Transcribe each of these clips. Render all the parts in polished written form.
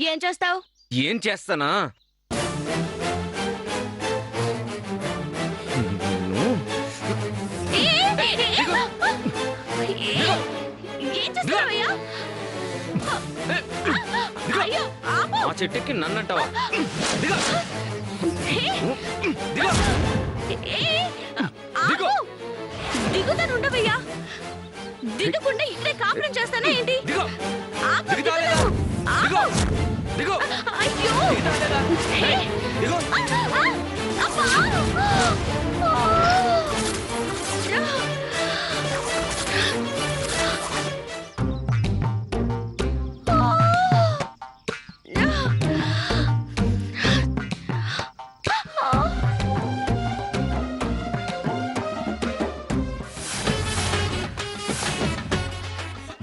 ఏం చేస్తావు? ఏం చేస్తానా? ఏం చేస్తావయ్యా? అయ్యో, ఆపు! ఆ చెట్టుకి నన్నంటావా? దిగుతానుండవయ్యా. దిగకుండా ఇక్కడే కాపురం చేస్తానా ఏంటి? అయ్యో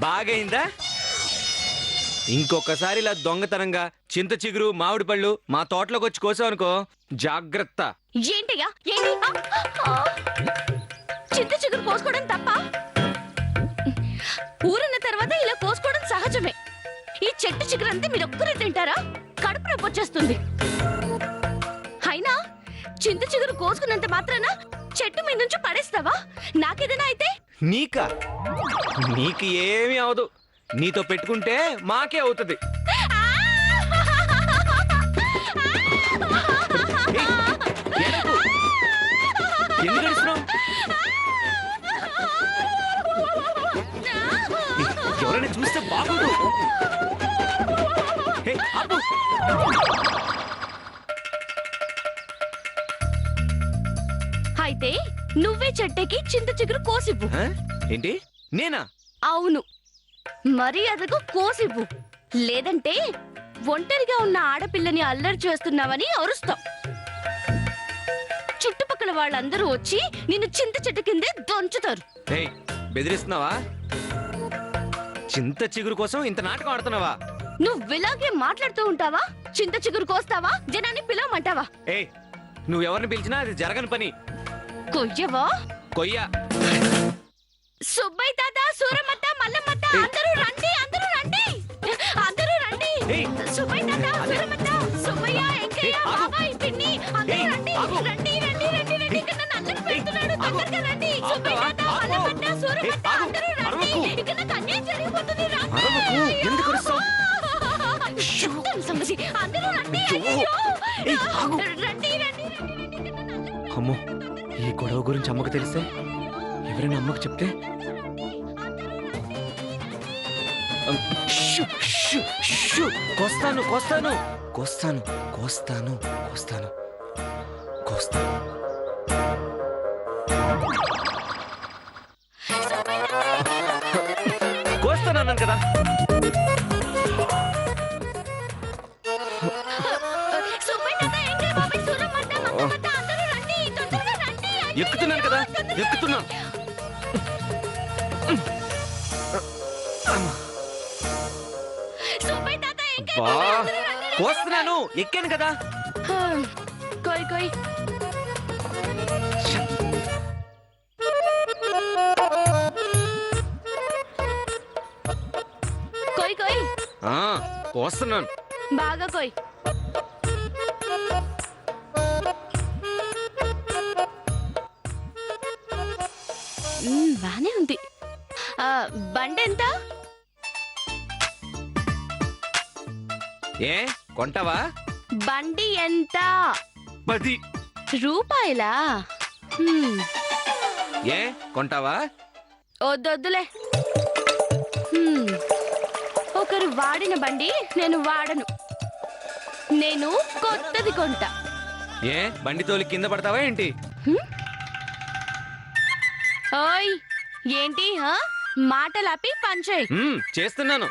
బాగైందా? ఇంకొకసారి ఇలా దొంగతనంగా చింత చిగురు మామిడి పళ్ళు మా తోటలోకి వచ్చి కోసావనుకో జాగ్రత్త. ఏంటయ్యా ఏంటి? చింత చిగురు కోసుకోవడం తప్ప? ఊరున్న తర్వాత ఇలా కోసుకోవడం సహజమే. ఈ చెట్టు చిగురంతా మీరు ఒక్కరే తింటారా? కడుపు నొప్పి వచ్చేస్తుంది. అయినా చింత చిగురు కోసుకున్నంత మాత్రాన చెట్టు మీద నుంచి పడేస్తావా? నాకేదైనా అయితే? నీకా? నీకు ఏమీ అవదు. నీతో పెట్టుకుంటే మాకే అవుతుంది. ఎవరైనా చూస్తే బాగోదు. అయితే నువ్వే చెట్టెకి చింత చిగురు కోసివ్వు. ఏంటి? నేనా? అవును, మర్యాదకు కోసివ్వు. లేదంటే ఒంటరిగా ఉన్న ఆడపిల్లని అల్లరి చేస్తున్నావని అరుస్తాం. చుట్టుపక్కల వాళ్ళందరూ వచ్చి నిన్ను చింత చెట్టు కిందే దొంచుతారు. బెదిరిస్తున్నావా? చింత చిగురు కోసం ఇంత నాటకం ఆడుతున్నావా? నువ్విలాగే మాట్లాడుతూ ఉంటావా? చింత చిగురు కోస్తావా? జనాన్ని పిలవమంటావా? నువ్వెవరిని పిలిచినా అది జరగని పని. కొయ్యవా? కొయ్య. సుబ్బయ్య తాత, సూరమ్మత్త, మల్లమ్మత్త, అందరూ రండి, అందరూ రండి, అందరూ రండి. సుబ్బయ్య తాత, సూరమ్మత్త, సుబ్బయ్య, ఎంకయ్య, బాబాయ్, పిన్ని, అందరూ రండి, రండి, రండి, రండి, రండి. ఇక్కడ నన్ను అందరూ పెడుతున్నాడు. తొందరగా రండి. సుబ్బయ్య తాత, మల్లమ్మత్త, సూరమ్మత్త, అందరూ రండి. ఇక్కడ నాకు అన్యాయం జరిగిపోతుంది. సంగతి అందరూ రండి. రండి, రండి, రండి. అమ్మో, ఈ గొడవ గురించి అమ్మకు తెలిస్తే, ఎవరైనా అమ్మకు చెప్తే? కోస్తాను కోస్తాను కోస్తాను కోస్తాను కోస్తాను కోస్తాను. కోస్తానన్నాను కదా. ఎక్కుతున్నాను కదా, ఎక్కుతున్నాను. కోస్తున్నాను, ఎక్కాను కదా. కోయ్ కోయ్. కోయ్ కోయ్. కోస్తున్నాను. బాగా కోయ్. బానే ఉంది. బండి ఎంత? కొంటావా? బండి ఎంత? 10 రూపాయలా? కొంటావా? వద్దొద్దులే. ఒకరు వాడిన బండి నేను వాడను. నేను కొత్తది కొంటా. బండి తోలి కింద పడతావా ఏంటి? ఓయ్, ఏంటి మాటలాపి పంచేయ్. చేస్తున్నాను.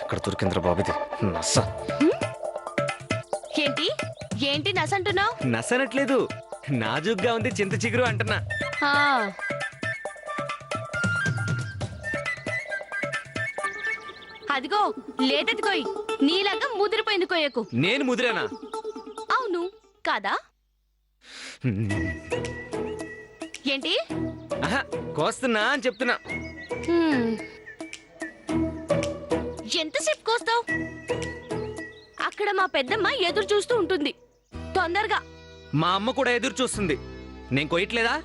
ఎక్కడ దొరికిందిరా బాబుది నస? ఏంటి ఏంటి నసంటున్నావు? నసనట్లేదు, నాజుగ్గా ఉంది చింత చిగురు అంటున్నా. అదిగో లేటది కోయ్. నీలాగా ముదిరిపోయింది కోయకు. నేను ముదిరానా? అవును కాదా? ఏంటి ఆహా, కోస్తున్నా అని చెప్తున్నా. హ్మ్. ఎంతసేపు కోస్తావు? అక్కడ మా పెద్దమ్మ ఎదురు చూస్తూ ఉంటుంది. తొందరగా. మా అమ్మ కూడా ఎదురు చూస్తుంది. నేను కొయ్యట్లేదా?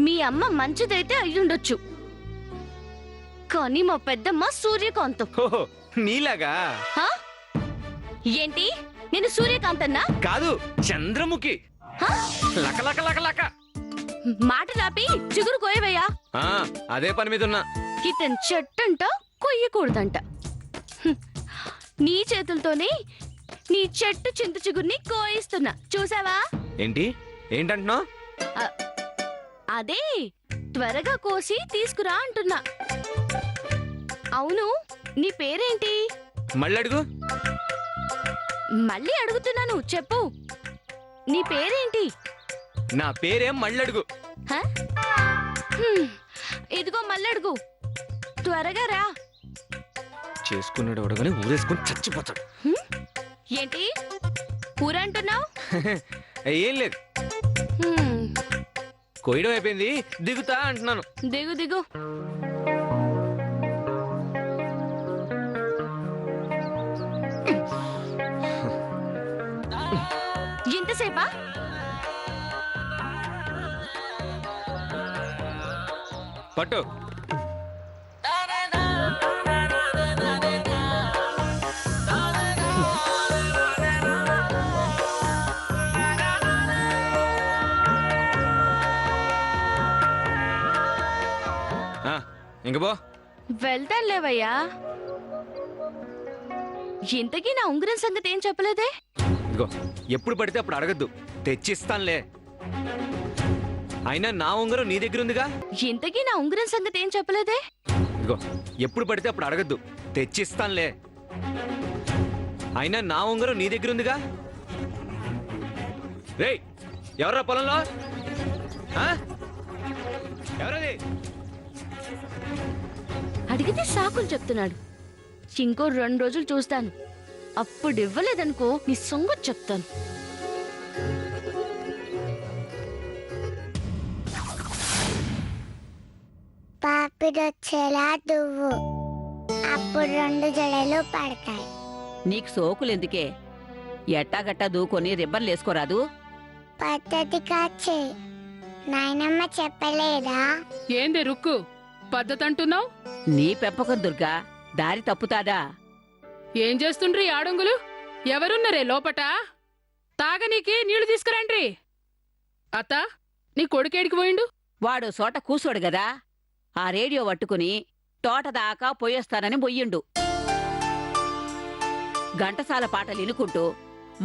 మీ అమ్మ మంచిదైతే అయ్యుండొచ్చు, కానీ మా పెద్దమ్మ సూర్యకాంతం. ఓహో, నీలాగా? హా? ఏంటి, నేను సూర్యకాంతన్నా? కాదు, చంద్రముఖి. హా? లక లక లక లక. మాటలాపి చిగురు కోయవయ్యా. ఆ, అదే పని మీద ఉన్నా. ఇతని చెట్టంట కొయ్యకూడదంట. హ్మ్. నీ చేతులతోనే నీ చెట్టు చింత చిగురిని కోయిస్తున్నా, చూసావా? ఏంటి ఏంటంటున్నావు? అదే, త్వరగా కోసి తీసుకురా అంటున్నా. అవును, నీ పేరేంటి? మళ్ళీ అడుగు. మళ్ళీ అడుగుతున్నాను, చెప్పు. నీ పేరేంటి? నా పేరేం మళ్ళీ అడుగు. హ? హ్మ్. ఇదిగో మళ్ళడుగు, త్వరగా రా. చేసుకున్నాడు అడగని ఊరేసుకుని చచ్చిపోతాడు. హ్మ్? ఏంటి కూర అంటున్నావు? ఏం లేదు, కొయ్యడం అయిపోయింది, దిగుతా అంటున్నాను. దిగు దిగు. ఇంతసేపా? పట్టు. ఇంక పో. వెళ్తాను లేవయ్యా. ఇంతకీ నా ఉంగరం సంగతి ఏం చెప్పలేదే? ఇదిగో, ఎప్పుడు పడితే అప్పుడు అడగద్దు, తెచ్చిస్తానులే. అయినా నా ఉంగరం నీ దగ్గర ఉందిగా. ఇంతకీ నా ఉంగరం సంగతి ఏం చెప్పలేదే? ఇదిగో, ఎప్పుడు పడితే అప్పుడు అడగద్దు, తెచ్చిస్తానులే. అయినా నా ఉంగరం నీ దగ్గర ఉందిగా. రేయ్, ఎవర్రా పొలంలో? ఆ? ఎవరది? అడిగితే సాకులు చెప్తున్నాడు. ఇంకో 2 రోజులు చూస్తాను, అప్పుడు ఇవ్వలేదనుకో నీ సంగతి చెప్తాను. పాపిడొచ్చేలా దువ్వు, అప్పుడు 2 జడలు పడతాయి. నీకు సోకులెందుకే? ఎట్టాగట్టా దూకొని రిబ్బన్లేసుకోరాదు? పద్ధతి కాచే నాయనమ్మ చెప్పలేదా? ఏంది రుక్కు పద్ధతి అంటున్నావు? నీ పెంపకం దుర్గా, దారి తప్పుతాదా? ఏం చేస్తుండ్రి ఆడంగులు? ఎవరున్నరే లోపట? తాగనీకి నీళ్లు తీసుకురండ్రి. అత్త, నీ కొడుకేడికి పోయిండు? వాడు సోట కూసోడు గదా, ఆ రేడియో పట్టుకుని తోట దాకా పోయేస్తానని బొయ్యిండు. ఘంటసాల పాటలు ఇనుకుంటూ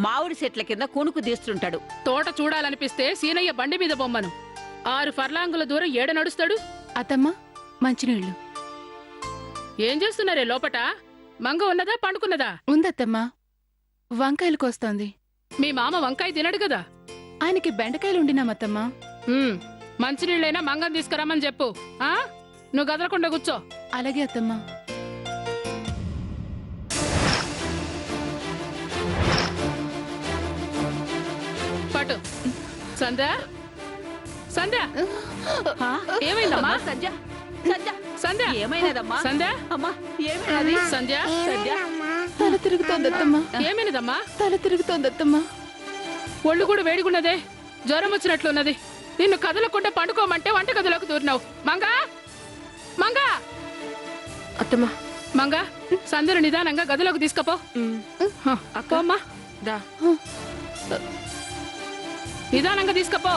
మామిడి చెట్ల కింద కునుకు తీస్తుంటాడు. తోట చూడాలనిపిస్తే సీనయ్య బండి మీద బొమ్మను 6 ఫర్లాంగుల దూరం ఏడ నడుస్తాడు? అత్తమ్మ, మంచినీళ్ళు. ఏం చేస్తున్నారే లోపట? మంగ ఉన్నదా పండుకున్నదా? ఉందత్తమ్మా, వంకాయలు కోస్తోంది. మీ మామ వంకాయ తినడు కదా. ఆయనకి బెండకాయలు ఉండినామత్తమ్మా. మంచినీళ్ళైనా మంగం తీసుకురమ్మని చెప్పు. ఆ, నువ్వు గదలకుండా కూర్చో. అలాగే అత్తమ్మా. పటు. సంధ్య, సంధ్య, హా? ఏమైందమ్మా? సంధ్య, సంధ్య, సంధ్య, ఏమైనదమ్మా? సంధ్య, అమ్మా, ఏమైనది? సంధ్య, ఏమైందమ్మా? తల తిరుగుతోందత్తమ్మా. ఏమైనదమ్మా? తల తిరుగుతోందత్తమ్మా. ఒళ్ళు కూడా వేడిగున్నదే, జ్వరం వచ్చినట్లున్నది. నిన్ను కదలకుండా పండుకోమంటే వంటగదిలోకి దూరినావు. మంగా, మంగా, అత్తమ్మా, మంగా, సంధ్యను నిదానంగా గదిలోకి తీసుకపో. అమ్మా, దా. నిదానంగా తీసుకపో.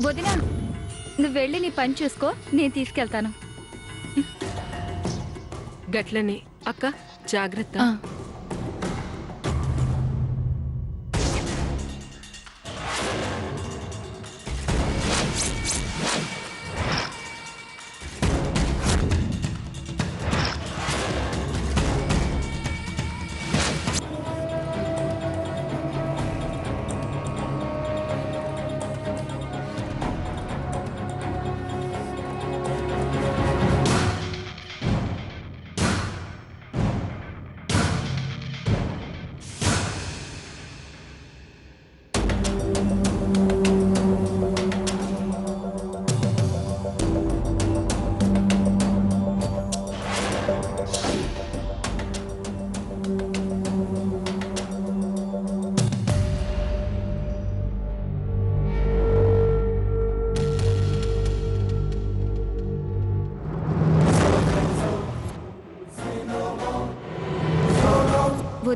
వదినా, నువ్వు వెళ్ళి నీ పని చూసుకో, నేను తీసుకెళ్తాను. గట్లని అక్క, జాగ్రత్త.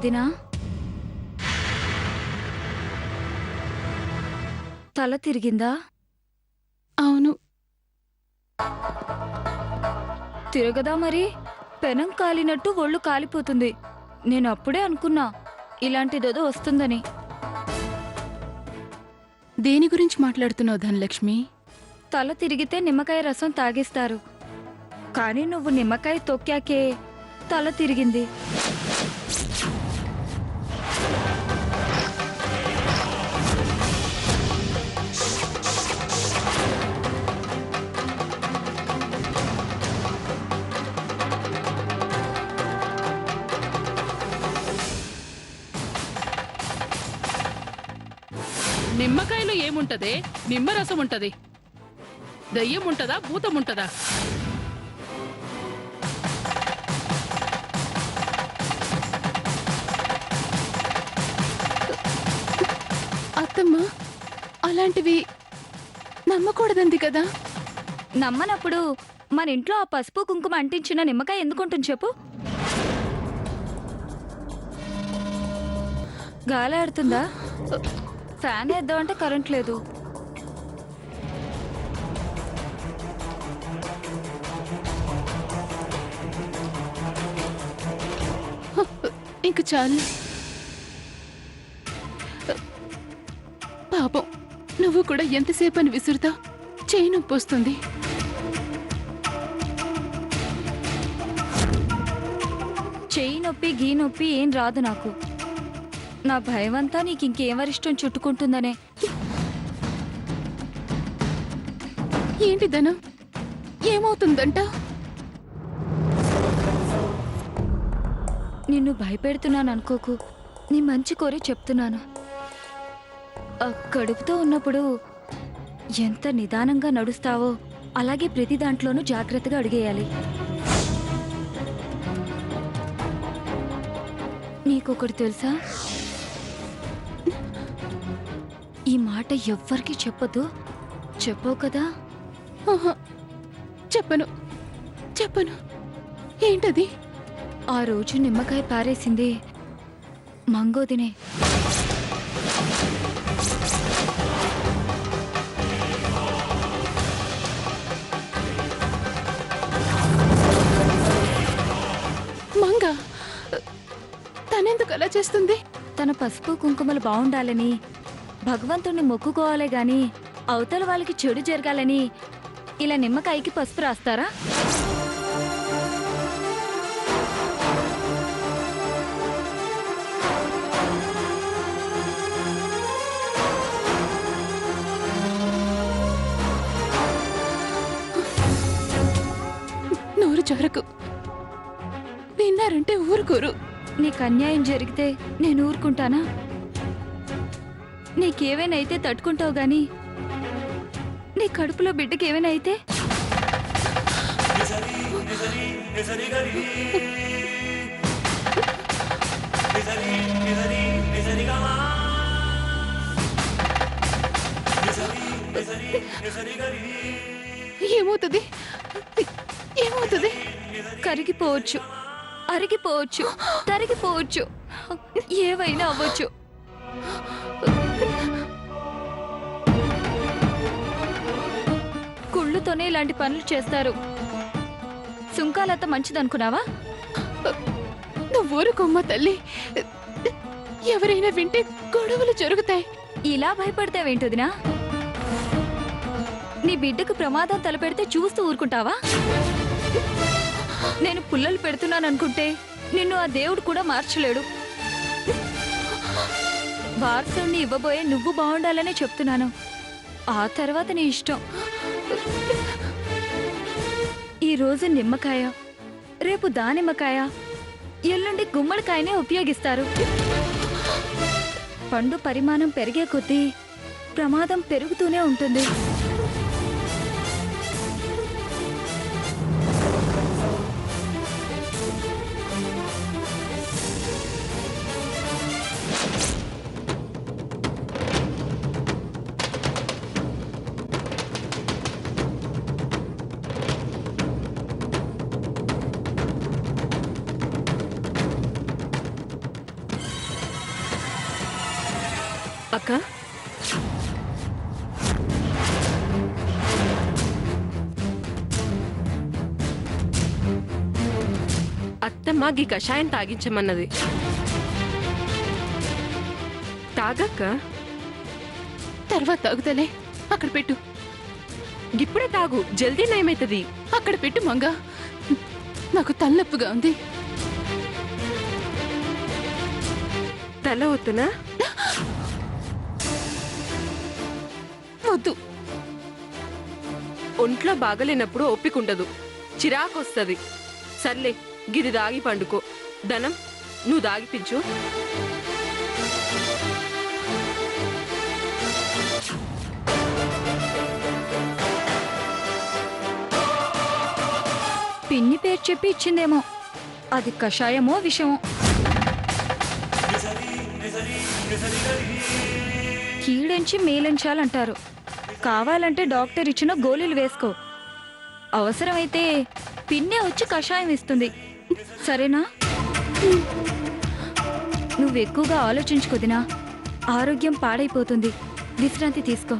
వదినా తల తిరిగిందా? అవును. తిరగదా మరి? పెనం కాలినట్టు ఒళ్ళు కాలిపోతుంది. నేను అప్పుడే అనుకున్నా ఇలాంటిదేదో వస్తుందని. దేని గురించి మాట్లాడుతున్నావు ధనలక్ష్మి? తల తిరిగితే నిమ్మకాయ రసం తాగిస్తారు, కానీ నువ్వు నిమ్మకాయ తొక్కాకే తల తిరిగింది. నిమ్మకాయలో ఏముంటదే? నిమ్మరసం ఉంటది. దయ్యం ఉంటదా, భూతం ఉంటదా? అత్తమ్మ, అలాంటివి నమ్మకూడదంది కదా. నమ్మనప్పుడు మన ఇంట్లో ఆ పసుపు కుంకుమ అంటించిన నిమ్మకాయ ఎందుకుంటుంది చెప్పు? గాలి ఆడుతుందా? ఫ్యాన్ వేద్దామంటే కరెంట్ లేదు. ఇంక చాలు. పాపం, నువ్వు కూడా ఎంతసేపు అని విసురుతా? చేయి నొప్పి వస్తుంది. చెయ్యి నొప్పి గీ నొప్పి ఏం రాదు నాకు. నా భయమంతా నీకు ఇంకేమరిష్టం చుట్టుకుంటుందనే. ఏంటి ధనం, ఏమవుతుందంట? నిన్ను భయపెడుతున్నాను అనుకోకు, నీ మంచి కోరి చెప్తున్నాను. కడుపుతో ఉన్నప్పుడు ఎంత నిదానంగా నడుస్తావో అలాగే ప్రతి దాంట్లోనూ జాగ్రత్తగా అడిగేయాలి. నీకొకటి తెలుసా? ఈ మాట ఎవ్వరికీ చెప్పదు. చెప్పవు కదా? ఆహా, చెప్పను చెప్పను. ఏంటది? ఆ రోజు నిమ్మకాయ పారేసింది మంగోదినే. మంగ తనెందుకు అలా చేస్తుంది? తన పసుపు కుంకుమలు బాగుండాలని భగవంతుణ్ణి మొక్కుకోవాలే గాని అవతల వాళ్ళకి చెడు జరగాలని ఇలా నిమ్మకాయకి పసుపు రాస్తారా? నోరు జరకు. విన్నారంటే ఊరుకోరు. నీకు అన్యాయం జరిగితే నేను ఊరుకుంటానా? నీకేమైనా అయితే తట్టుకుంటావు గాని నీ కడుపులో బిడ్డకి ఏమైనా అయితే? ఏమవుతుంది? ఏమవుతుంది? కరిగిపోవచ్చు, అరిగిపోవచ్చు, తరిగిపోవచ్చు, ఏవైనా అవ్వచ్చు. కుళ్ళుతోనే ఇలాంటి పనులు చేస్తారు. సుంకాలత మంచిదనుకున్నావా? నువ్వు ఊరుకోమ్మ తల్లి. ఎవరైనా వింటే గొడవలు జరుగుతాయి. ఇలా భయపడతావేంటదినా? నీ బిడ్డకు ప్రమాదం తలపెడితే చూస్తూ ఊరుకుంటావా? నేను పుల్లలు పెడుతున్నాననుకుంటే నిన్ను ఆ దేవుడు కూడా మార్చలేడు. వారసుని ఇవ్వబోయే నువ్వు బాగుండాలనే చెప్తున్నాను. ఆ తర్వాత నీ ఇష్టం. ఈరోజు నిమ్మకాయ, రేపు దానిమ్మకాయ, ఎల్లుండి గుమ్మడికాయనే ఉపయోగిస్తారు. పండు పరిమాణం పెరిగే కొద్దీ ప్రమాదం పెరుగుతూనే ఉంటుంది. అక్క అత్తమ్మ గీ కషాయం తాగించమన్నది. తాగక్క. తర్వాత తాగుతలే. అక్కడ పెట్టు. ఇప్పుడే తాగు, జల్దీ నయమైతది. అక్కడ పెట్టు మంగా. నాకు తలనొప్పిగా ఉంది. తల వద్దునా? వద్దు. ఒంట్లో బాగలేనప్పుడు ఓపికండదు, చిరాకొస్తది. సర్లే, గిది దాగి పండుకో. ధనం, నువ్వు దాగిపించు. పిన్ని పేరు చెప్పి ఇచ్చిందేమో. అది కషాయమో విషమో. కీడెంచి మేలెంచాలంటారు. కావాలంటే డాక్టర్ ఇచ్చిన గోళీలు వేసుకో. అవసరమైతే పిన్నే వచ్చి కషాయం ఇస్తుంది. సరేనా? నువ్వు ఎక్కువగా ఆలోచించుకొదినా. ఆరోగ్యం పాడైపోతుంది. విశ్రాంతి తీసుకో.